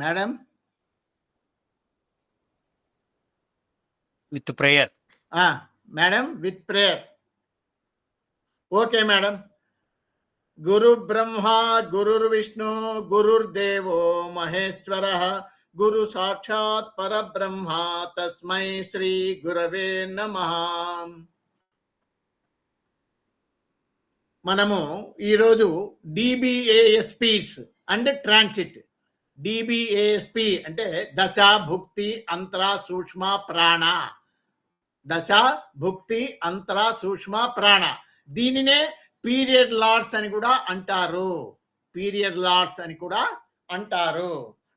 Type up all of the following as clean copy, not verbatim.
Madam with prayer. Madam with prayer. Okay madam. గురు బ్రహ్మ గురుర్విష్ణు గురుర్దేవో మహేశ్వర గురు సాక్షాత్ పరబ్రహ్మ తస్మై శ్రీ గురవే నమః. మనము ఈరోజు డిబిఏఎస్పీస్ అండ్ ట్రాన్సిట్. డిబిఏఎస్పి అంటే దశ భుక్తి అంతర సూక్ష్మ ప్రాణ. దశ భుక్తి అంతర సూక్ష్మ ప్రాణ. దీనినే పీరియడ్ లార్డ్స్ అని కూడా అంటారు. పీరియడ్ లార్డ్స్ అని కూడా అంటారు.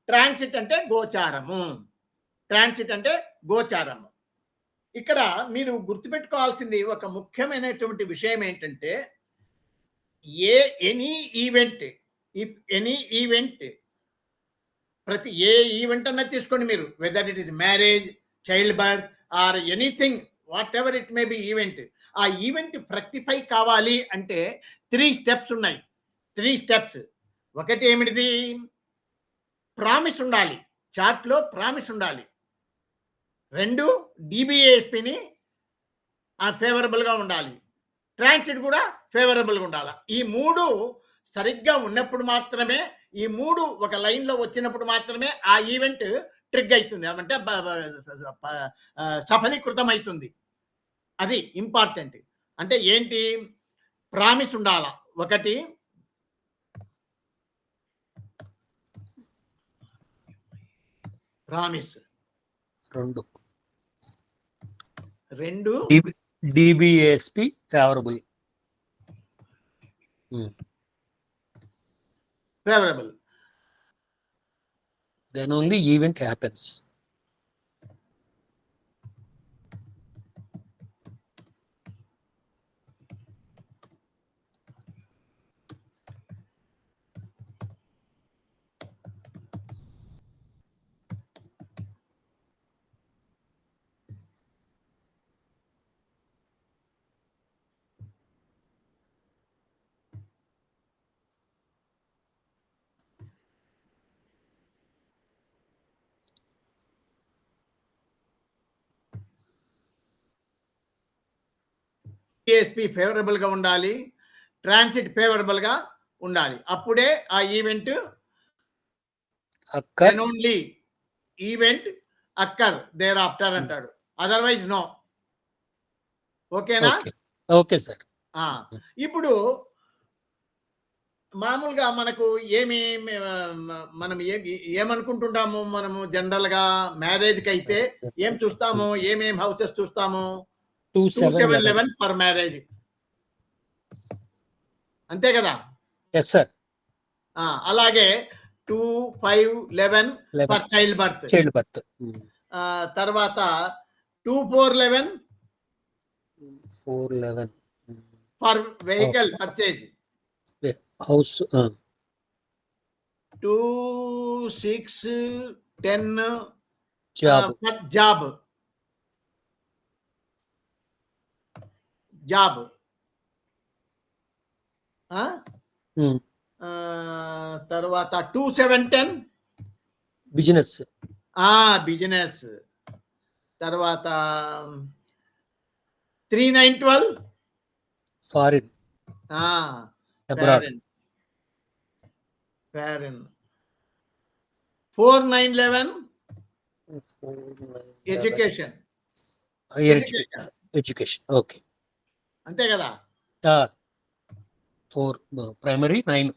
ట్రాన్సిట్ అంటే గోచారము. ట్రాన్సిట్ అంటే గోచారము. ఇక్కడ మీరు గుర్తుపెట్టుకోవాల్సింది ఒక ముఖ్యమైనటువంటి విషయం ఏంటంటే, ఎనీ ఈవెంట్ ప్రతి ఏ ఈవెంట్ అన్నా తీసుకోండి మీరు, whether it is marriage, child birth or anything, what ever it may be event. ఆ ఈవెంట్ ఫ్రక్టిఫై కావాలి అంటే 3 స్టెప్స్ ఉన్నాయి. 3 స్టెప్స్. ఒకటి ఏమిటిది? ప్రామిస్ ఉండాలి, చార్ట్లో ప్రామిస్ ఉండాలి. 2 డిబిఏఎస్పిని ఫేవరబుల్గా ఉండాలి. ట్రాన్సిట్ కూడా ఫేవరబుల్గా ఉండాలి. ఈ 3 సరిగ్గా ఉన్నప్పుడు మాత్రమే, ఈ 3 ఒక లైన్లో వచ్చినప్పుడు మాత్రమే ఆ ఈవెంట్ ట్రిగ్ అవుతుంది, అంటే సఫలీకృతం అవుతుంది. అది ఇంపార్టెంట్. అంటే ఏంటి? ప్రామిస్ ఉండాల. ఒకటి, promise. 2 DBSP favourable. Favourable. Then only event happens. DSP ఫేవరబుల్గా ఉండాలి, ట్రాన్సిట్ ఫేవరబుల్గా ఉండాలి. అప్పుడే ఆ event only event occur thereafter అంటాడు. Otherwise no. ఓకేనా? Okay sir. ఇప్పుడు మామూలుగా మనకు మనం ఏమనుకుంటుంటాము? మనము జనరల్గా మ్యారేజ్కి అయితే ఏం చూస్తాము? ఏమేం హౌసెస్ చూస్తాము? 2711 ఫర్ మ్యారేజ్, అంతే కదా? Yes sir. అలాగే 2511 ఫర్ చైల్డ్ బర్త్. తర్వాత 2411 for vehicle purchase. House 2610 for job. తర్వాత 2710 బిజినెస్. బిజినెస్. తర్వాత 3912 foreign. Foreign. 4911 education. Education. Okay, అంతే కదా? 4 ప్రైమరీ, 9.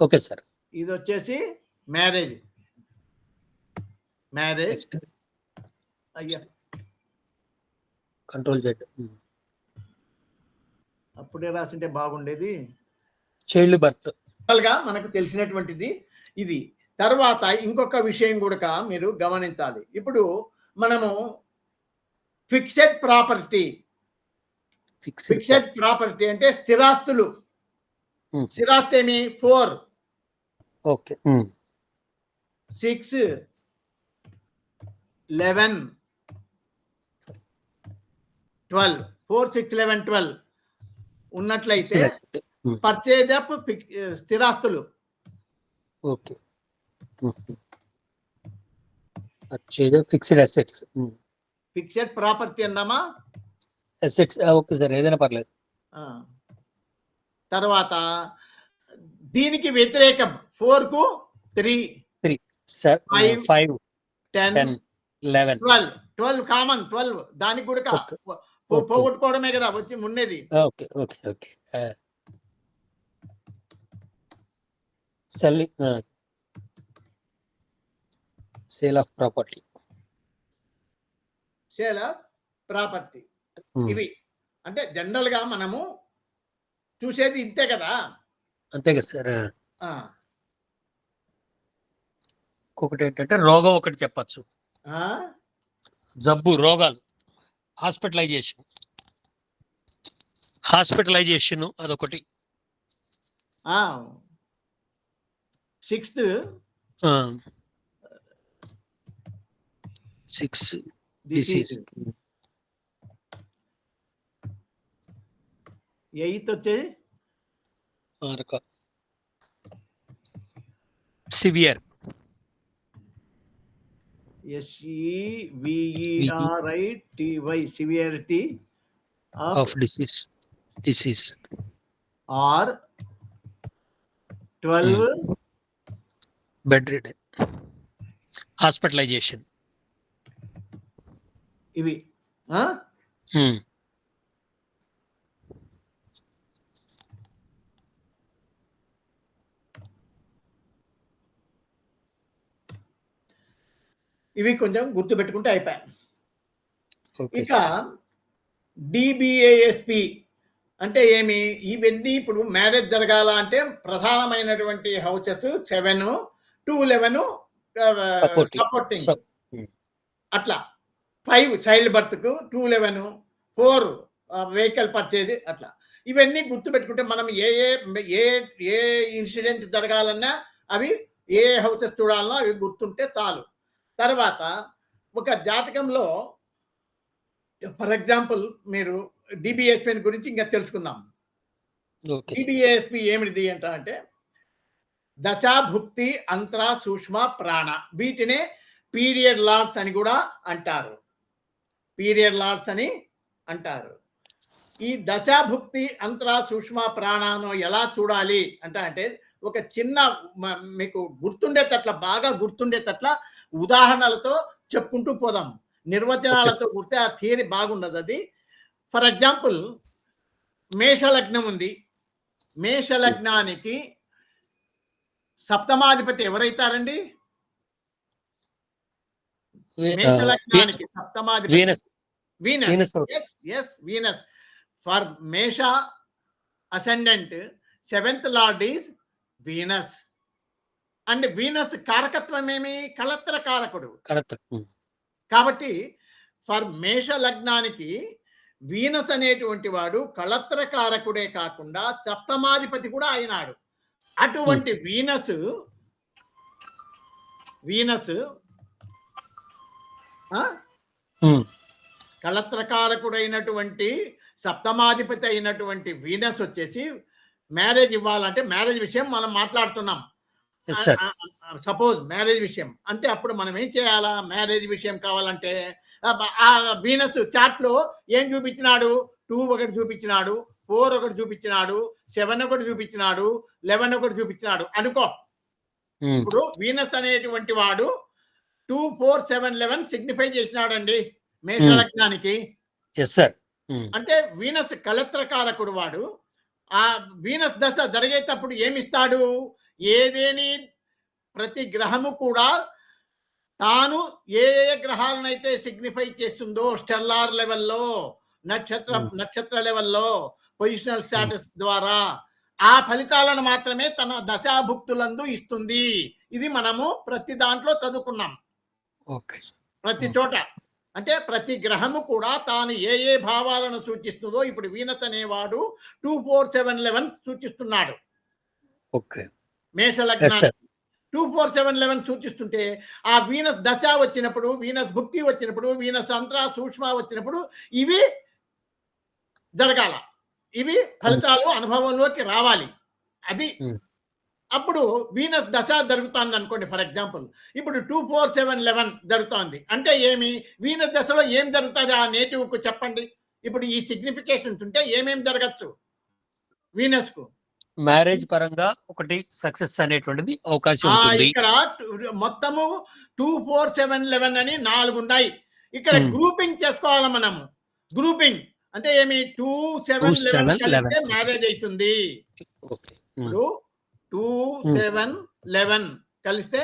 Okay sir. ఇది వచ్చేసి మ్యారేజ్. అయ్యా, కంట్రోల్ జెడ్. అప్పుడే రాసింటే బాగుండేది. చైల్డ్ బర్త్ మనకు తెలిసినటువంటిది ఇది. తర్వాత ఇంకొక విషయం కూడా మీరు గమనించాలి. ఇప్పుడు మనము ఫిక్సెడ్ ప్రాపర్టీ అంటే స్థిరాస్తులు. స్థిరాస్తి ఏమి? 4. ఓకే. 6 11 12 4 6 11 12 ఉన్నట్లయితే పర్చేజ్ ఆఫ్ స్థిరాస్తులు. ఓకే. వచ్చేది ఫిక్స్డ్ అసెట్స్. ఫిక్స్డ్ ప్రాపర్టీ అందామా. అసెట్స్ ఓకే సార్, ఏదైనా పర్లేదు. ఆ. తర్వాత దీనికి వ్యతిరేకం 4 కు 3 3 సార్, 5 5 10 10 11. 12 కామన్ 12 దానికి కూడా ఓకే ఓకే పోగొట్టుకోవడమే కదా వచ్చి ఉన్నది. Okay okay okay. Selling, sale of property. Sale of property ఇవి అంటే జనరల్ గా మనము చూసేది ఇంతే కదా. అంతే కదా సార్. ఆ. ఇంకొకటి ఏంటంటే రోగం ఒకటి చెప్పచ్చు. ఆ? జబ్బు, రోగాలు, హాస్పిటలైజేషన్ అదొకటి. 6th 6 disease. డిసీజ్. 8th వచ్చేది severe. SEVERITY severity of disease. Or 12 bedridden, hospitalisation. ఇవి. ఇవి కొంచెం గుర్తు పెట్టుకుంటే అయిపోయాయి. ఇక DBASP అంటే ఏమి? ఇవన్నీ ఇప్పుడు మ్యారేజ్ జరగాల అంటే ప్రధానమైనటువంటి హౌసెస్ 7 to 11 సపోర్టింగ్, అట్లా 5 చైల్డ్ బర్త్ కు, 2 11 4 వెహికల్ పర్చేజ్, అట్లా ఇవన్నీ గుర్తు పెట్టుకుంటే మనం ఏ ఇన్సిడెంట్ జరగాలన్నా అవి ఏ హౌసెస్ చూడాలన్నా అవి గుర్తుంటే చాలు. తర్వాత ఒక జాతకంలో ఫర్ ఎగ్జాంపుల్ మీరు DBASP గురించి ఇంకా తెలుసుకుందాం. DBASP ఏమిటి అంటే దశాభుక్తి, అంతర, సూక్ష్మ, ప్రాణ, వీటినే పీరియడ్ లార్డ్స్ అని కూడా అంటారు. ఈ దశాభుక్తి, అంతర, సూక్ష్మ, ప్రాణను ఎలా చూడాలి అంటే ఒక చిన్న మీకు గుర్తుండేటట్ల, బాగా గుర్తుండేటట్ల ఉదాహరణలతో చెప్పుకుంటూ పోదాం. నిర్వచనాలతో గుర్తే ఆ థియరీ బాగుండదు అది. ఫర్ ఎగ్జాంపుల్ మేషలగ్నం ఉంది. మేషలగ్నానికి సప్తమాధిపతి ఎవరైతారండి? మేషలగ్నానికి సప్తమాధిపతి వీనస్. వీనస్. ఫర్ మేష ascendant 7th lord is Venus. And Venus కారకత్వం ఏమి? కళత్ర కారకుడు. కాబట్టి ఫర్ మేష లగ్నానికి వీనస్ అనేటువంటి వాడు కళత్ర కారకుడే కాకుండా సప్తమాధిపతి కూడా అయినాడు. అటువంటి వీనస్ కళత్రకారకుడైనటువంటి సప్తమాధిపతి అయినటువంటి వీనస్ వచ్చేసి మ్యారేజ్ ఇవ్వాలంటే, మ్యారేజ్ విషయం మనం మాట్లాడుతున్నాం. సపోజ్ మ్యారేజ్ విషయం అంటే అప్పుడు మనం ఏం చేయాలా? మ్యారేజ్ విషయం కావాలంటే ఆ వీనస్ చార్ట్ లో ఏం చూపించినాడు? 2 ఒకటి చూపించినాడు, 4 ఒకటి చూపించినాడు, 7 ఒకటి చూపించినాడు, 11 ఒకటి చూపించినాడు అనుకో. ఇప్పుడు వీనస్ అనేటువంటి వాడు 2 4 7 11 సిగ్నిఫై చేసినాడండి మేషలగ్నానికి. అంటే వీనస్ కళత్రకారకుడు వాడు. ఆ వీనస్ దశ జరిగేటప్పుడు ఏమిస్తాడు? ఏదేని ప్రతి గ్రహము కూడా తాను ఏ గ్రహాలనైతే సిగ్నిఫై చేస్తుందో స్టెల్లార్ లెవెల్లో, నక్షత్ర లెవెల్లో, పొజిషనల్ స్టాటస్ ద్వారా ఆ ఫలితాలను మాత్రమే తన దశాభుక్తులందు ఇస్తుంది. ఇది మనము ప్రతి దాంట్లో చదువుకున్నాం. ప్రతి చోట అంటే ప్రతి గ్రహము కూడా తాను ఏ భావాలను సూచిస్తుందో ఇప్పుడు వీనస్ అనేవాడు 2 4 7 11 సూచిస్తున్నాడు. మేషలగ్నానికి 2 4 7 11 సూచిస్తుంటే ఆ వీనస్ దశ వచ్చినప్పుడు, వీనస్ భుక్తి వచ్చినప్పుడు, వీనస్ అంతర, సూక్ష్మ వచ్చినప్పుడు ఇవి జరగాల. ఇవి ఫలితాలు అనుభవంలోకి రావాలి. అది అప్పుడు వీనస్ దశ జరుగుతుంది అనుకోండి. ఫర్ ఎగ్జాంపుల్ ఇప్పుడు 2, 4, 7, 11 జరుగుతోంది అంటే ఏమి? వీనస్ దశలో ఏం జరుగుతుంది ఆ నేటివ్కు చెప్పండి. ఇప్పుడు ఈ సిగ్నిఫికేషన్స్ ఉంటే ఏమేమి జరగచ్చు వీనస్కు? మ్యారేజ్ పరంగా ఒకటి సక్సెస్ అనేటువంటిది అవకాశం ఉంటుంది. ఇక్కడ మొత్తము 2, 4, 7, 11 అని 4 ఉన్నాయి. ఇక్కడ గ్రూపింగ్ చేసుకోవాలి మనము. గ్రూపింగ్ అంటే ఏమి? 2, 7, 11 కలిస్తే మ్యారేజ్ అవుతుంది. ఇప్పుడు 2, 7, 11 కలిస్తే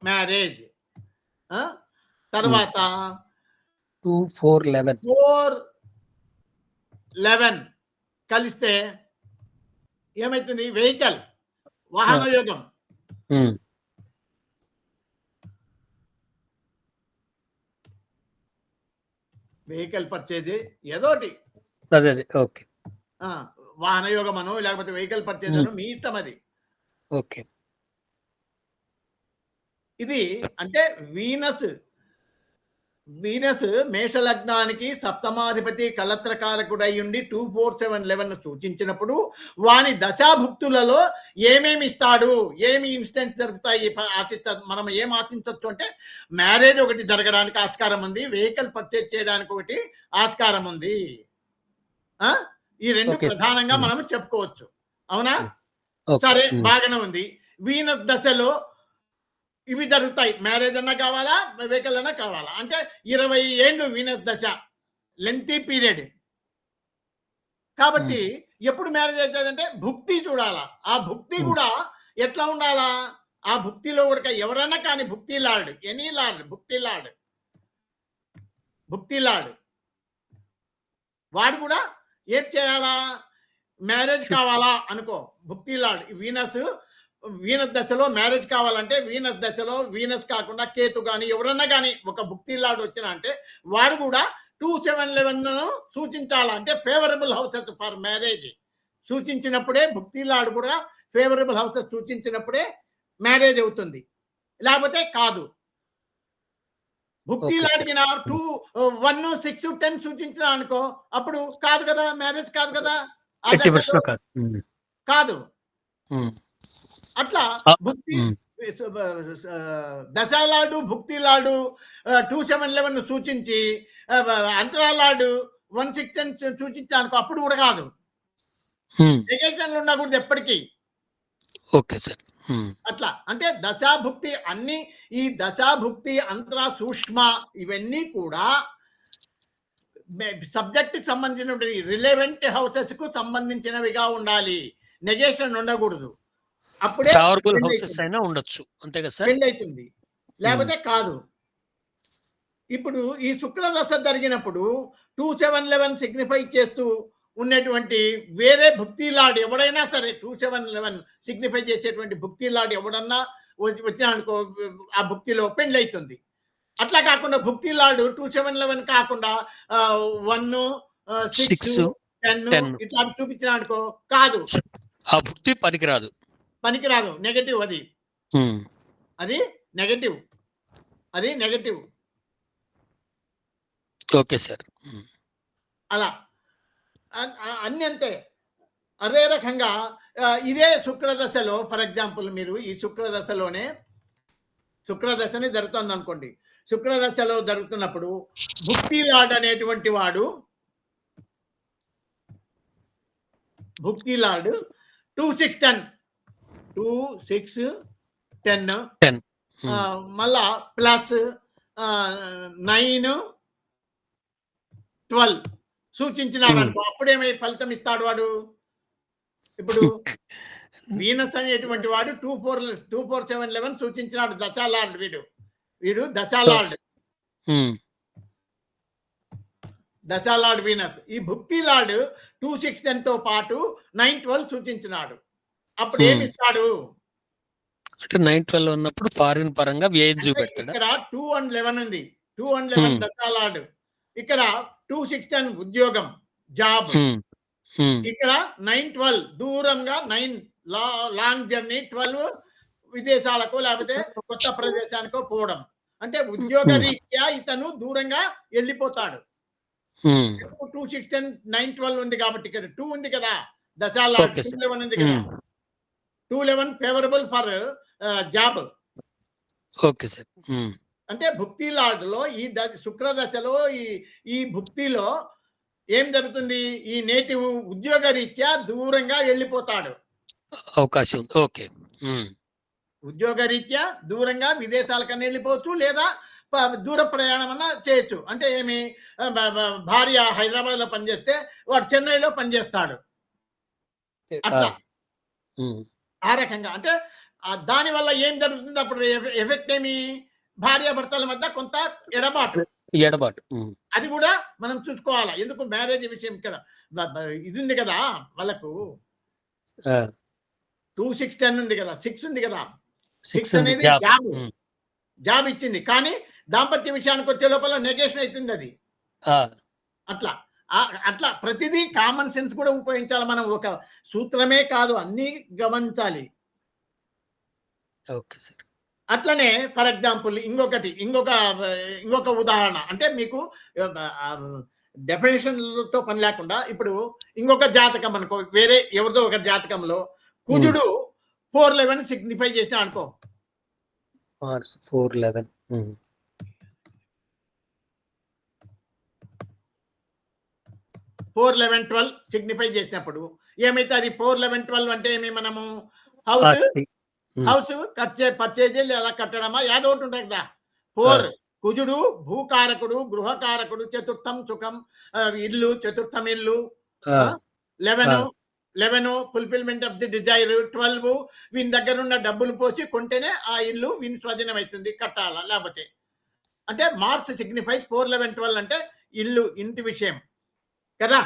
మ్యారేజ్. తర్వాత 2, 4, 11 4, 11 కలిస్తే ఏమైతుంది? వెహికల్, వాహన యోగం. వెహికల్ పర్చేజ్ ఏదోటి అదే ఓకే. వాహన యోగం అను లేకపోతే వెహికల్ పర్చేజ్ అను మీ ఇష్టం అది. ఓకే. ఇది అంటే వీనస్ మేష లగ్నానికి సప్తమాధిపతి కలత్రకారకుడై ఉండి 2, 4, 7, 11 సూచించినప్పుడు వాని దశాభుక్తులలో ఏమేమి ఇస్తాడు, ఏమి ఇన్స్టెంట్ జరుగుతాయి మనం ఏం ఆశించవచ్చు అంటే మ్యారేజ్ ఒకటి జరగడానికి ఆస్కారం ఉంది, వెహికల్ పర్చేజ్ చేయడానికి ఒకటి ఆస్కారం ఉంది. ఈ రెండు ప్రధానంగా మనం చెప్పుకోవచ్చు. అవునా? సరే, బాగానే ఉంది. వీనస్ దశలో ఇవి జరుగుతాయి. మ్యారేజ్ అన్నా కావాలా, వెహికల్ అన్నా కావాలా. అంటే 20 ఏళ్ళు వీనస్ దశ, లెంతీ పీరియడ్. కాబట్టి ఎప్పుడు మ్యారేజ్ అవుతుందంటే భుక్తి చూడాలా. ఆ భుక్తి కూడా ఎట్లా ఉండాలా? ఆ భుక్తిలో కూడా ఎవరైనా కానీ భుక్తి లార్డ్, ఎనీ లార్డ్, భుక్తి లార్డ్ వాడు కూడా ఏం చేయాలా? మ్యారేజ్ కావాలా అనుకో, భుక్తి లార్డ్ వీనస్ దశలో మ్యారేజ్ కావాలంటే వీనస్ దశలో వీనస్ కాకుండా కేతు కానీ ఎవరన్నా కానీ ఒక భుక్తి లార్డ్ వచ్చిన అంటే వాడు కూడా 2, 7, 11 సూచించాలా. అంటే ఫేవరబుల్ హౌసెస్ ఫర్ మ్యారేజ్ సూచించినప్పుడే భుక్తి లార్డ్ కూడా ఫేవరబుల్ హౌసెస్ సూచించినప్పుడే మ్యారేజ్ అవుతుంది, లేకపోతే కాదు. భుక్తి లార్డ్కి 2, 1, 6, 10 సూచించిన అనుకో అప్పుడు కాదు కదా, మ్యారేజ్ కాదు కదా, కాదు. అట్లా భుక్తి దశాలాడు భుక్తి లాడు 2, 7, 11 సూచించి అంతరాలాడు 1, 6, 10 సూచించానుకో అప్పుడు కూడా కాదు. నెగేషన్లు ఉండకూడదు ఎప్పటికీ. Okay sir. అట్లా అంటే దశాభుక్తి అన్ని ఈ దశాభుక్తి అంతరా సూక్ష్మ ఇవన్నీ కూడా సబ్జెక్ట్ కి సంబంధించిన రిలవెంట్ హౌసెస్ కు సంబంధించినవిగా ఉండాలి. నెగేషన్ ఉండకూడదు. అప్పుడే హౌసెస్ అయినా ఉండొచ్చు, అంతే కదా సార్? పెళ్లి అవుతుంది, లేకపోతే కాదు. ఇప్పుడు ఈ శుక్ల దశ జరిగినప్పుడు 2, 7, 11 సిగ్నిఫై చేస్తూ ఉన్నటువంటి వేరే భుక్తి లార్డ్ ఎవడైనా సరే 2, 7, 11 సిగ్నిఫై చేసేటువంటి భుక్తి లార్డ్ ఎవడన్నా వచ్చినానుకో ఆ భుక్తిలో పెళ్లి అవుతుంది. అట్లా కాకుండా భుక్తి లార్డ్ 2, 7, 11 కాకుండా 1, 6, 10 ఇట్లా చూపించిన అనుకో కాదు, ఆ భుక్తి పనికిరాదు. నెగటివ్. అది నెగటివ్. Okay sir. అలా అన్ని అంతే. అదే రకంగా ఇదే శుక్రదశలో ఫర్ ఎగ్జాంపుల్ మీరు ఈ శుక్రదశలోనే శుక్రదశని జరుగుతుంది అనుకోండి. శుక్రదశలో జరుగుతున్నప్పుడు భుక్తి లార్డ్ అనేటువంటి వాడు భుక్తి లార్డ్ 2, 6, 10 మళ్ళా ప్లస్ 9, 12 సూచించినాడు అనుకో అప్పుడేమై ఫలితం ఇస్తాడు వాడు. ఇప్పుడు వీనస్ అనేటువంటి వాడు 2, 4, 7, 11 సూచించినాడు దశాలార్డ్. వీడు దశాలార్డ్ వీనస్. ఈ భుక్తి లార్డ్ 2, 6, 10 తో పాటు 9, 12 సూచించినాడు. అప్పుడు ఏమిస్తాడు అంటే 9, 12 ఉన్నప్పుడు ఫారిన్ పరంగా వ్యయం చూపెడతాడు. ఇక్కడ 2 and 11 ఉంది. 2 and 11 దశాలార్డ్. ఇక్కడ 2, 6, 10 ఉద్యోగం, జాబ్. ఇక్కడ 9, 12 దూరంగా 9 లాంగ్ జర్నీ, 12 విదేశాలకు లేకపోతే కొత్త ప్రదేశానికో పోవడం. అంటే ఉద్యోగ రీత్యా ఇతను దూరంగా వెళ్ళిపోతాడు. 2, 6, 10, 9, 12 ఉంది కాబట్టి ఇక్కడ 2 ఉంది కదా, దశాలార్డ్ ఓకే 2, సార్. 11 ఉంది కదా, 2, 11 favourable for job. Okay sir. అంటే భుక్తి లార్డ్లో శుక్ర దశలో ఈ భుక్తిలో ఏం జరుగుతుంది, ఈ నేటివ్ ఉద్యోగ రీత్యా దూరంగా వెళ్ళిపోతాడు. అవకాశం ఉంది. ఓకే. ఉద్యోగ రీత్యా దూరంగా విదేశాలకన్నా వెళ్ళిపోవచ్చు, లేదా దూర ప్రయాణం అన్నా చేయొచ్చు. అంటే ఏమి, భార్య హైదరాబాద్ లో పనిచేస్తే వాడు చెన్నైలో పనిచేస్తాడు. అట్లా ఆ రకంగా అంటే దాని వల్ల ఏం జరుగుతుంది, అప్పుడు ఎఫెక్ట్ ఏమి, భార్యాభర్తల మధ్య కొంత ఎడబాటు. అది కూడా మనం చూసుకోవాలా. ఎందుకు మ్యారేజ్ విషయం ఇక్కడ ఇది ఉంది కదా, వాళ్ళకు 2, 6, 10 ఉంది కదా, 6 ఉంది కదా. 6 అనేది జాబ్ ఇచ్చింది, కానీ దాంపత్య విషయానికి వచ్చే లోపల నెగేషన్ అవుతుంది అది. అట్లా అట్లా ప్రతిదీ కామన్ సెన్స్ కూడా ఉపయోగించాలి మనం. ఒక సూత్రమే కాదు, అన్ని గమనించాలి. Okay sir. అట్లనే ఫర్ ఎగ్జాంపుల్ ఇంకొక ఉదాహరణ అంటే మీకు డెఫినేషన్లతో పని లేకుండా, ఇప్పుడు ఇంకొక జాతకం అనుకో, వేరే ఎవరిదో ఒక జాతకంలో కుజుడు 411 సిగ్నిఫై చేసిన అనుకో, 411 411 12 సిగ్నిఫై చేసినప్పుడు ఏమైతే అది 411 12 అంటే ఏమి, మనము హౌస్ పర్చేజ్ లేదా కట్టడమా యాదో ఒకటి ఉంటుంది కదా. 4 కుజుడు భూకారకుడు, గృహకారకుడు, చతుర్థం సుఖం, ఇల్లు, చతుర్థం ఇల్లు. 11 ఫుల్ఫిల్మెంట్ ఆఫ్ ది డిజైర్. 12 వీని దగ్గర ఉన్న డబ్బులు పోసి కొంటేనే ఆ ఇల్లు వీని స్వాధీనం అవుతుంది, కట్టాలా లేకపోతే. అంటే మార్స్ సిగ్నిఫైస్ 411 12 అంటే ఇల్లు, ఇంటి విషయం కదా,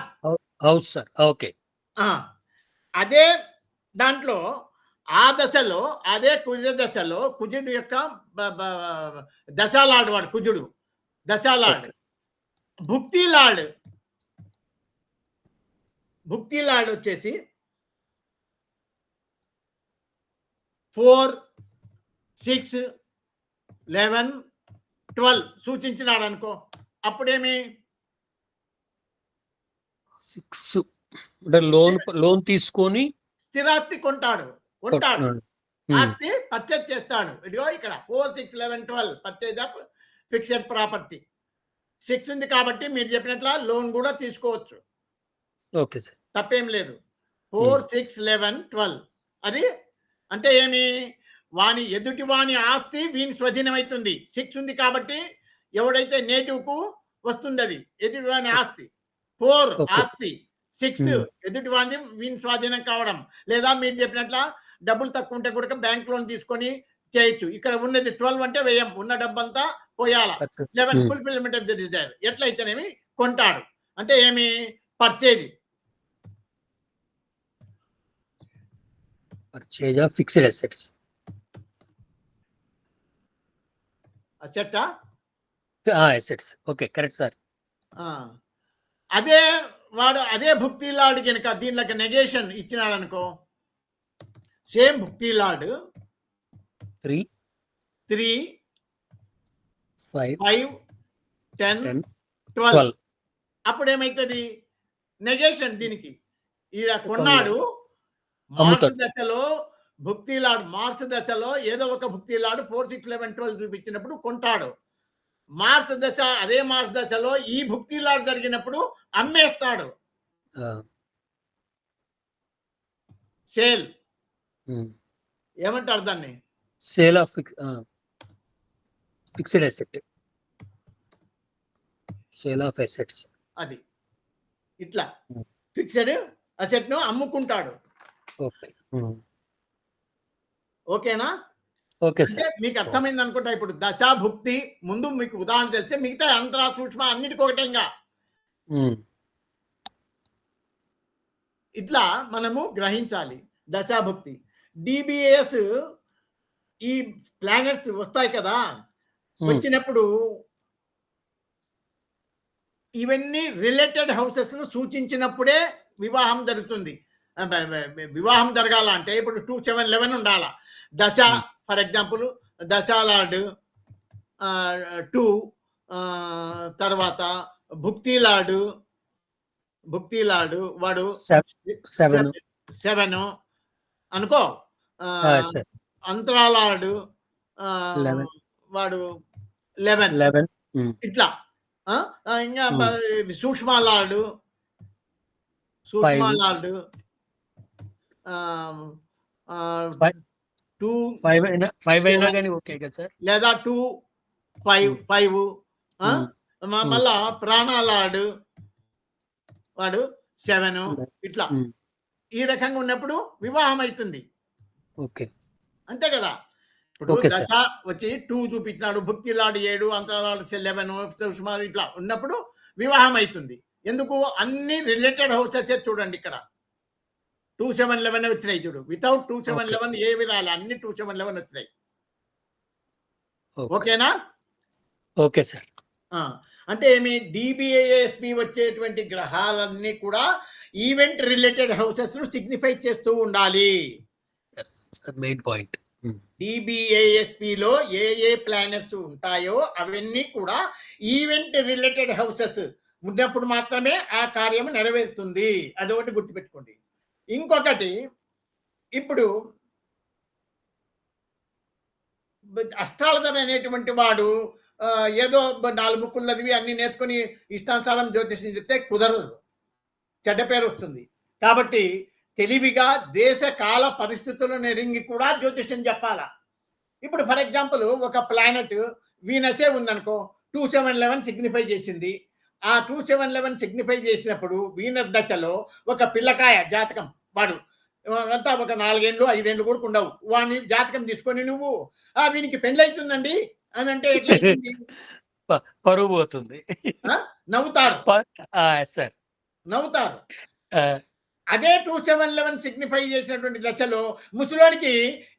హౌస్ సార్. ఓకే. అదే దాంట్లో ఆ దశలో, అదే కుజ దశలో కుజుడు యొక్క దశాలార్డ్ వాడు, కుజుడు దశాలార్డ్. భుక్తి లార్డ్ వచ్చేసి 4, 6, 11, 12 సూచించినాడు అనుకో, అప్పుడేమి 6 అంటే లోన్ తీసుకొని స్థిరాస్తి కొంటాడు. ఆస్తి పర్చేజ్ చేస్తాడు. ఇదిగో ఇక్కడ 4, 6, 11, 12 పర్చేజ్ ఆఫ్ ఫిక్స్డ్ ప్రాపర్టీ. 6 ఉంది కాబట్టి మీరు చెప్పినట్ల లోన్ కూడా తీసుకోవచ్చు. ఓకే సార్, తప్పేం లేదు. 4, 6, 11, 12 అది అంటే ఏమి, ఎదుటి వాని ఆస్తి వీని స్వాధీనం అవుతుంది. 6 ఉంది కాబట్టి ఎవడైతే నేటివ్ కు వస్తుంది అది ఎదుటి వాని ఆస్తి. 4 ఆస్తి, 6 ఎదుటి వాని వీని స్వాధీనం కావడం. లేదా మీరు చెప్పినట్ల డబ్బులు తక్కువ ఉంటే కూడా బ్యాంక్ లోన్ తీసుకొని చేయొచ్చు. ఇక్కడ ఉన్నది 12 అంటే వ్యయం, ఉన్న డబ్బంతా పోయాల. 11 ఫుల్ఫిల్మెంట్ ఆఫ్ ది డిజైర్. ఎట్లయితేనేమి కొంటాడు. అంటే ఏమి, purchase of fixed assets. Assets. Okay, correct sir. అదే భుక్తి లార్డ్ కనుక దీనిలోకి నెగేషన్ ఇచ్చినాడు అనుకో, సేమ్ భుక్తి లార్డ్ 3, 5, 10, 12 అప్పుడు ఏమైతుంది, నెగేషన్. దీనికి ఈడ కొన్నాడు మార్స్ దశలో, భుక్తి లార్డ్ మార్స్ దశలో ఏదో ఒక భుక్తి లార్డ్ 4, 6, 11, 12 చూపించినప్పుడు కొంటాడు. మార్స్ దశ, అదే మార్స్ దశలో ఈ భుక్తి లార్డ్ జరిగినప్పుడు అమ్మేస్తాడు. సేల్ ఏమంటారు దాన్ని, sale of fixed asset, sale of assets. అది ఇట్లా ఫిక్స్డ్ అసెట్ ను అమ్ముకుంటాడు. ఓకేనా? ఓకే అంటే సార్, మీకు అర్థమైంది అనుకుంటా. ఇప్పుడు దశాభుక్తి ముందు మీకు ఉదాహరణ తెలిస్తే మిగతా అంతరా సూక్ష్మ అన్నిటికీ ఒకటేగా. ఇట్లా మనము గ్రహించాలి దశాభుక్తి. డిబిఎస్ ఈ ప్లానెట్స్ వస్తాయి కదా, వచ్చినప్పుడు ఇవన్నీ రిలేటెడ్ హౌసెస్ ను సూచించినప్పుడే వివాహం జరుగుతుంది. వివాహం జరగాల అంటే ఇప్పుడు 2, 7, 11 ఉండాల. దశ ఫర్ ఎగ్జాంపుల్ దశాలార్డ్ 2, తర్వాత భుక్తి లార్డ్ భుక్తిలాడు వాడు 7 7 అనుకో. సార్ అంతరాలాడు 11 వాడు 11 11 ఇట్లా. ఇంకా సూక్ష్మాలాడు 5 2 5 అయినా కానీ ఓకే కదా సార్? లేదా 2 5 మళ్ళా ప్రాణాలాడు వాడు 7 ఇట్లా. ఈ రకంగా ఉన్నప్పుడు వివాహం అవుతుంది. ఓకే, అంతే కదా. ఇప్పుడు ఓకే దశ వచ్చి 2 చూపించినాడు, భుక్తిలాడు 7, అంతరాలాడు 11 సుమారు ఇట్లా ఉన్నప్పుడు వివాహం అవుతుంది. ఎందుకు? అన్ని రిలేటెడ్ హౌసెస్ చూడండి. ఇక్కడ 2, 7, 11 వచ్చినాయి చూడు. వితౌట్ 2, 7, 11 ఏవి రాలే, అన్ని 2, 7, 11 వచ్చినాయి. ఓకేనా? Okay sir. అంటే ఏమి? డిబిఏఎస్పి వచ్చేటువంటి గ్రహాలన్నీ కూడా ఈవెంట్ రిలేటెడ్ హౌసెస్ ను సిగ్నిఫై చేస్తూ ఉండాలి. Main point. డిబిఏఎస్పిలో ఏ ప్లానెట్స్ ఉంటాయో అవన్నీ కూడా ఈవెంట్ రిలేటెడ్ హౌసెస్ ఉన్నప్పుడు మాత్రమే ఆ కార్యం నెరవేరుతుంది. అదొకటి గుర్తుపెట్టుకోండి. ఇంకొకటి, ఇప్పుడు అస్ట్రాలజర్ అనేటువంటి వాడు ఏదో 4 బుక్కులు చదివి అన్ని నేర్చుకుని ఇష్టానుసారం జ్యోతిష్యం చెప్తే కుదరదు, చెడ్డ పేరు వస్తుంది. కాబట్టి తెలివిగా దేశ కాల పరిస్థితులను ఎరింగి కూడా జ్యోతిష్యం చెప్పాలా. ఇప్పుడు ఫర్ ఎగ్జాంపుల్ ఒక ప్లానెట్ వీనసే ఉందనుకో, 2, 7, 11 సిగ్నిఫై చేసింది. ఆ 2, 7, 11 సిగ్నిఫై చేసినప్పుడు వీనర్ దశలో ఒక పిల్లకాయ జాతకం వాడు అంతా ఒక 4 ఏళ్ళు 5 ఏళ్ళు కూడా ఉండవు. వాని జాతకం తీసుకొని నువ్వు వీనికి పెళ్ళైతుందండి అని అంటే ఎట్లయితుంది? పరువు పోతుంది. నవ్వుతారు సార్, నవ్వుతారు. అదే 2, 7, 11 సిగ్నిఫై చేసినటువంటి దశలో ముసలోడికి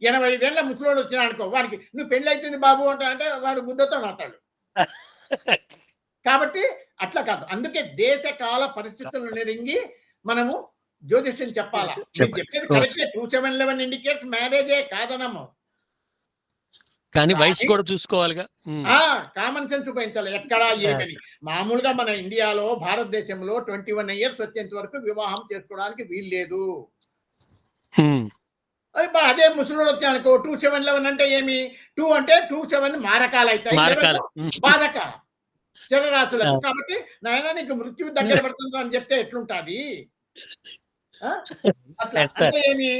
85 ఏళ్ళ ముసలోడు వచ్చినా అనుకో, వాడికి నువ్వు పెళ్ళి అవుతుంది బాబు అంటే వాడు గుద్దతో నాతాడు. కాబట్టి అట్లా కాదు. అందుకే దేశ కాల పరిస్థితులను నెరింగి మనము జ్యోతిష్యం చెప్పాలా. చెప్పేది కరెక్టే. 2, 7, 11 ఇండికేట్స్ మ్యారేజే కాదనము. కానీ వయసు కూడా చూసుకోవాలిగా. కామన్ సెన్స్ ఉపయోగించాలి. ఎక్కడా ఏమని మామూలుగా మన ఇండియాలో భారతదేశంలో 21 ఇయర్స్ వచ్చేంత వరకు వివాహం చేసుకోవడానికి వీలు లేదు. అదే ముసలోడు వచ్చా అనుకో, 2, 7, 11 అంటే ఏమి? 2 అంటే 2, 7 మారకాలు అవుతాయి, బాధక చరరాశులకు. కాబట్టి నాయన నీకు మృత్యువు దగ్గర పడుతుంది అని చెప్తే ఎట్లుంటది? అంటే ఏమి?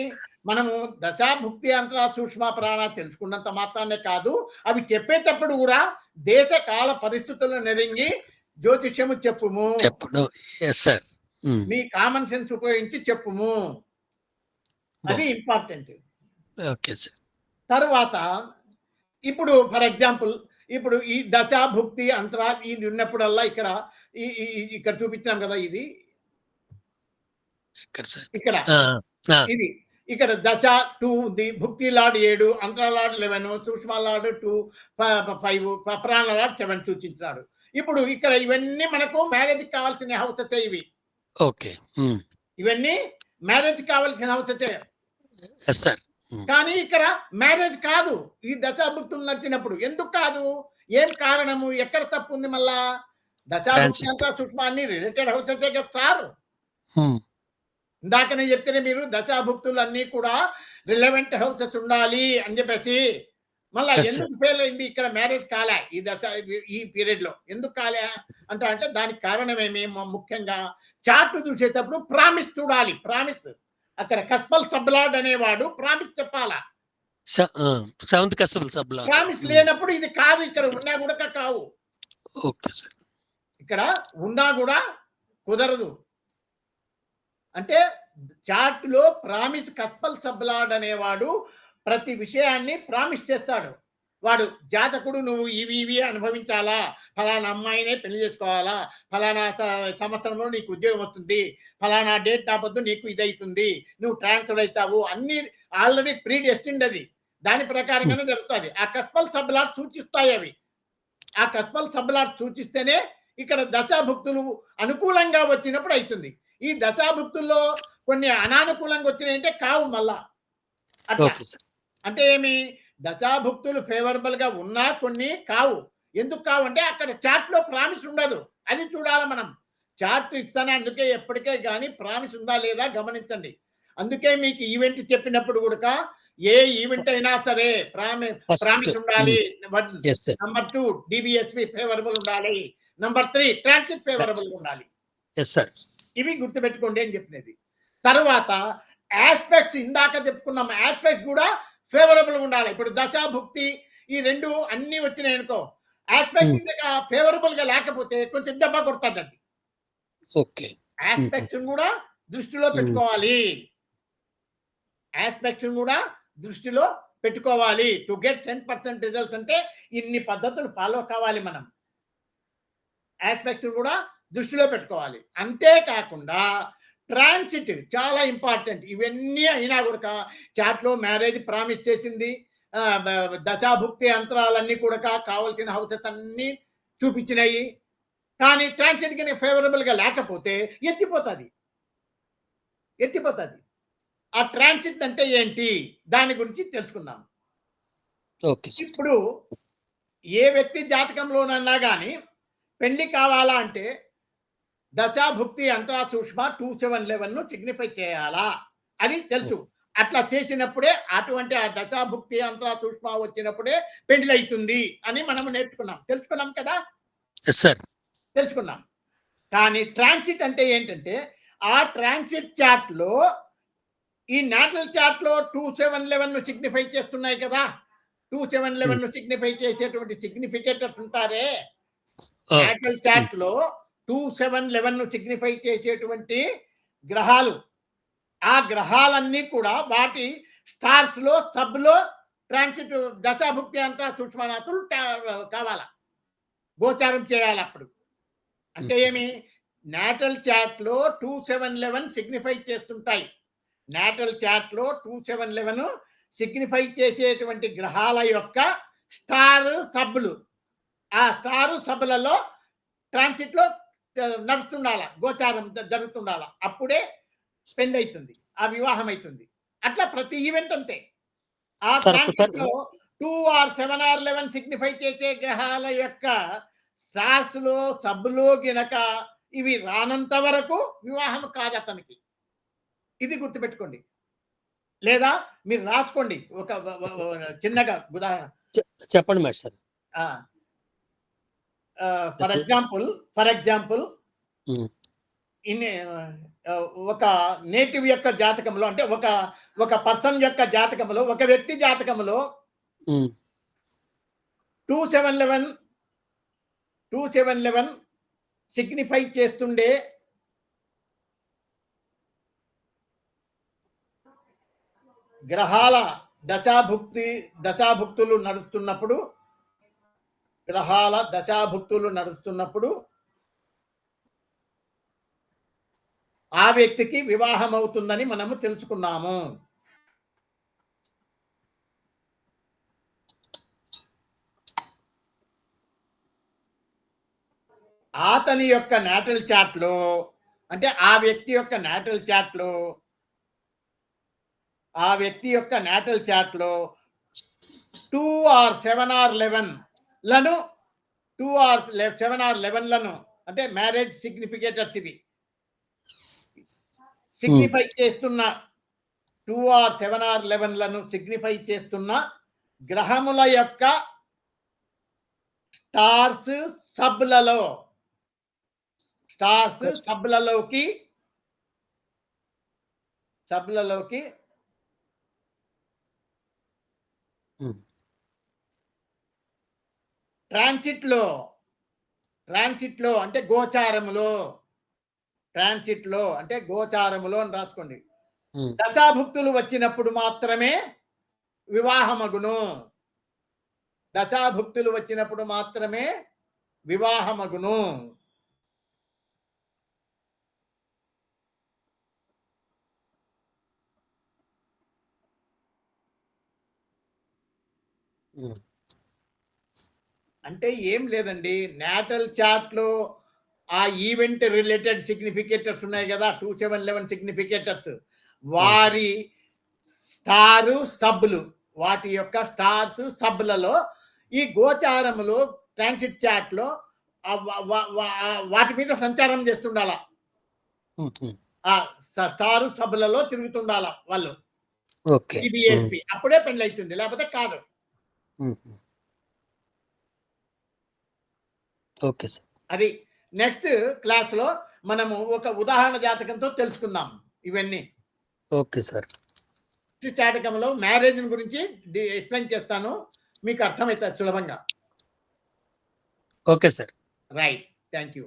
మనము దశాభుక్తి అంతరా సూక్ష్మ ప్రాణ తెలుసుకున్నంత మాత్రానే కాదు, అవి చెప్పేటప్పుడు కూడా దేశ కాల పరిస్థితులను నెరింగి జ్యోతిష్యము చెప్పుము. నీ కామన్ సెన్స్ ఉపయోగించి చెప్పుము. అది ఇంపార్టెంట్. తర్వాత ఇప్పుడు ఫర్ ఎగ్జాంపుల్ ఇప్పుడు ఈ దశాభుక్తి అంతరా ఇది ఉన్నప్పుడల్లా ఇక్కడ చూపించాం కదా, ఇది ఇక్కడ ఇది ఇక్కడ దశ 2 ఉంది, భుక్తి లాడ్ 7, అంతరాలాడ్ 11, సూక్ష్మలాడ్ 2, 5, ప్రాణలాడ్ 7 సూచించాడు. ఇప్పుడు ఇక్కడ ఇవన్నీ మనకు మ్యారేజ్ కావాల్సిన హౌసెస్ ఇవి. ఓకే, ఇవన్నీ మ్యారేజ్ కావాల్సిన హౌసెస్. కానీ ఇక్కడ మ్యారేజ్ కాదు ఈ దశాభుక్తులు నచ్చినప్పుడు. ఎందుకు కాదు? ఏం కారణము? ఎక్కడ తప్పు ఉంది? మళ్ళా దశాభుక్తి అంతరా సూక్ష్మ అన్ని రిలేటెడ్ హౌసెస్ కదా సార్. ఇందాకనే చెప్తేనే మీరు దశాభుక్తులు అన్ని కూడా రిలవెంట్ హౌసెస్ ఉండాలి అని చెప్పేసి. మళ్ళా ఎందుకు ఫెయిల్ అయింది ఇక్కడ? మ్యారేజ్ కాలే ఈ దశ ఈ పీరియడ్ లో. ఎందుకు కాలే అంటే దానికి కారణం ఏమి? ముఖ్యంగా చార్ట్ చూసేటప్పుడు ప్రామిస్ చూడాలి. ప్రామిస్ అక్కడ కస్పల్ సబ్లాడ్ అనేవాడు ప్రామిస్ చెప్పాలా. ప్రామిస్ లేనప్పుడు ఇది కాదు. ఇక్కడ ఉన్నా కూడా కావు. ఇక్కడ ఉన్నా కూడా కుదరదు. అంటే చార్ట్ లో ప్రామిస్ కస్పల్ సబ్లాడ్ అనేవాడు ప్రతి విషయాన్ని ప్రామిస్ చేస్తాడు. వాడు జాతకుడు నువ్వు ఇవి అనుభవించాలా, ఫలానా అమ్మాయినే పెళ్లి చేసుకోవాలా, ఫలానా సంవత్సరంలో నీకు ఉద్యోగం వస్తుంది, ఫలానా డేట్ రాబోద్దు నీకు ఇదవుతుంది, నువ్వు ట్రాన్స్ఫర్ అవుతావు, అన్ని ఆల్రెడీ ప్రీ డెస్టిన్డ్. అది దాని ప్రకారంగానే జరుగుతుంది. ఆ కస్పల్ సబ్లాడ్ సూచిస్తాయి అవి. ఆ కస్పల్ సబ్లాడ్ సూచిస్తేనే ఇక్కడ దశాభుక్తులు అనుకూలంగా వచ్చినప్పుడు అవుతుంది. ఈ దశాభుక్తుల్లో కొన్ని అనానుకూలంగా వచ్చినాయంటే కావు మళ్ళా. అట్లా అంటే ఏమి? దశాభుక్తులు ఫేవరబుల్ గా ఉన్నా కొన్ని కావు. ఎందుకు కావు అంటే అక్కడ చార్ట్ లో ప్రామిస్ ఉండదు. అది చూడాలి మనం. చార్ట్ ఇస్తాను, అందుకే ఎప్పటికే కానీ ప్రామిస్ ఉందా లేదా గమనించండి. అందుకే మీకు ఈవెంట్ చెప్పినప్పుడు కూడా ఏ ఈవెంట్ అయినా సరే ఫస్ట్ ప్రామిస్ ఉండాలి. Yes sir. Number 2 DBSP favourable ఉండాలి. నంబర్ 3 ట్రాన్సిట్ ఫేవరబుల్ ఉండాలి. Yes sir. ఇవి గుర్తుపెట్టుకోండి అని చెప్పినది. తర్వాత ఆస్పెక్ట్స్ ఇందాక చెప్పుకున్నాం, ఆస్పెక్ట్స్ కూడా ఫేవరబుల్ ఉండాలి. ఇప్పుడు దశాభుక్తి ఈ రెండు అన్ని వచ్చినాయి అనుకో, ఆస్పెక్ట్ ఫేవరబుల్ గా లేకపోతే కొంచెం దెబ్బ కొడుతుంది. అది ఓకే. ఆస్పెక్ట్స్ కూడా దృష్టిలో పెట్టుకోవాలి. ఆస్పెక్ట్స్ కూడా దృష్టిలో పెట్టుకోవాలి. టు గెట్ 10% రిజల్ట్స్ అంటే ఇన్ని పద్ధతులు ఫాలో కావాలి మనం. ఆస్పెక్ట్ కూడా దృష్టిలో పెట్టుకోవాలి. అంతేకాకుండా ట్రాన్సిట్ చాలా ఇంపార్టెంట్. ఇవన్నీ అయినా కూడా చాట్లో మ్యారేజ్ ప్రామిస్ చేసింది, దశాభుక్తి అంతరాలన్నీ కూడా కావాల్సిన హౌసెస్ అన్నీ చూపించినాయి. కానీ ట్రాన్సిట్ కి ఫేవరబుల్గా లేకపోతే ఎత్తిపోతుంది. ఆ ట్రాన్సిట్ అంటే ఏంటి దాని గురించి తెలుసుకుందాం. ఓకే. ఇప్పుడు ఏ వ్యక్తి జాతకంలోనన్నా కానీ పెళ్లి కావాలా అంటే దశాభుక్తి అంతరా సూక్ష్మ 2711 సిగ్నిఫై చేయాలా అది తెలుసు. అట్లా చేసినప్పుడే అటువంటి ఆ దశాభుక్తి అంతరా సూక్ష్మ వచ్చినప్పుడే పెళ్లి అవుతుంది అని మనం తెలుసుకున్నాం కదా. సార్ తెలుసుకున్నాం. కానీ ట్రాన్సిట్ అంటే ఏంటంటే ఆ ట్రాన్సిట్ చార్ట్ లో ఈ నాటల్ చార్ట్ లో 2711 సిగ్నిఫై చేస్తున్నాయి కదా. 2711 సిగ్నిఫై చేసేటువంటి సిగ్నిఫికేటర్స్ ఉంటారే, నాటల్ చార్ట్ లో 2711 సిగ్నిఫై చేసేటువంటి గ్రహాలు, ఆ గ్రహాలన్నీ కూడా వాటి స్టార్స్ లో సబ్ లో ట్రాన్సిట్ దశాభుక్తి అంతా సూక్ష్మనాథులు కావాలా, గోచారం చేయాలి. అప్పుడు అంటే ఏమి, నాటల్ చార్ట్ లో 2711 సిగ్నిఫై చేస్తుంటాయి. నాటల్ చార్ట్ లో 2711 సిగ్నిఫై చేసేటువంటి గ్రహాల యొక్క స్టార్ సబ్బులు, ఆ స్టార్ సబ్బులలో ట్రాన్సిట్ లో నడుస్తుండాల, గోచారం జరుగుతుండాల. అప్పుడే పెళ్లి అవుతుంది, ఆ వివాహం అవుతుంది. అట్లా ప్రతి ఈవెంట్ అంతే. ఆ ట్రాన్సిట్ లో 2 or 7 or 11 సిగ్నిఫై చేసే గ్రహాల యొక్క స్టార్స్ లో సబ్బులో గినక ఇవి రానంత వరకు వివాహం కాదు అతనికి. ఇది గుర్తుపెట్టుకోండి. లేదా మీరు రాసుకోండి ఒక చిన్నగా ఉదాహరణ చెప్పండి మాస్టర్. ఫర్ ఎగ్జాంపుల్ ఒక నేటివ్ యొక్క జాతకంలో అంటే ఒక పర్సన్ యొక్క జాతకంలో, ఒక వ్యక్తి జాతకంలో 2711 సిగ్నిఫై చేస్తుండే గ్రహాల దశాభుక్తులు నడుస్తున్నప్పుడు ఆ వ్యక్తికి వివాహం అవుతుందని మనము తెలుసుకున్నాము. అతని యొక్క నాటల్ చార్ట్ లో అంటే ఆ వ్యక్తి యొక్క నాటల్ చార్ట్ లో 2 or 7 or 11 లను 2 or 7 or 11 లను అంటే మ్యారేజ్ సిగ్నిఫికేటర్స్ ఇవి సిగ్నిఫై చేస్తున్న 2 or 7 or 11 లను సిగ్నిఫై చేస్తున్న గ్రహముల యొక్క స్టార్స్ సబ్లలోకి ట్రాన్సిట్ లో అంటే గోచారములో అని రాసుకోండి. దశాభుక్తులు వచ్చినప్పుడు మాత్రమే వివాహమగును. అంటే ఏం లేదండి, నాటల్ చార్ట్ లో ఆ ఈవెంట్ రిలేటెడ్ సిగ్నిఫికేటర్స్ ఉన్నాయి కదా, 2711 సిగ్నిఫికేటర్స్, వారి స్టారు సబ్బులు, వాటి యొక్క స్టార్స్ సబ్బులలో ఈ గోచారములో ట్రాన్సిట్ చార్ట్ లో వాటి మీద సంచారం చేస్తుండాల. ఆ స్టార్ సభలలో తిరుగుతుండాల వాళ్ళు. ఓకే. సిబిఎస్పి అప్పుడే పెళ్ళైతుంది, లేకపోతే కాదు. Okay sir. అది నెక్స్ట్ క్లాస్‌లో మనము ఒక ఉదాహరణ జాతకంతో తెలుసుకుందాం ఇవన్నీ. Okay sir. నెక్స్ట్ జాతకంలో మ్యారేజ్ గురించి ఎక్స్‌ప్లెయిన్ చేస్తాను. మీకు అర్థమైతది సులభంగా. Okay sir. Right. Thank you.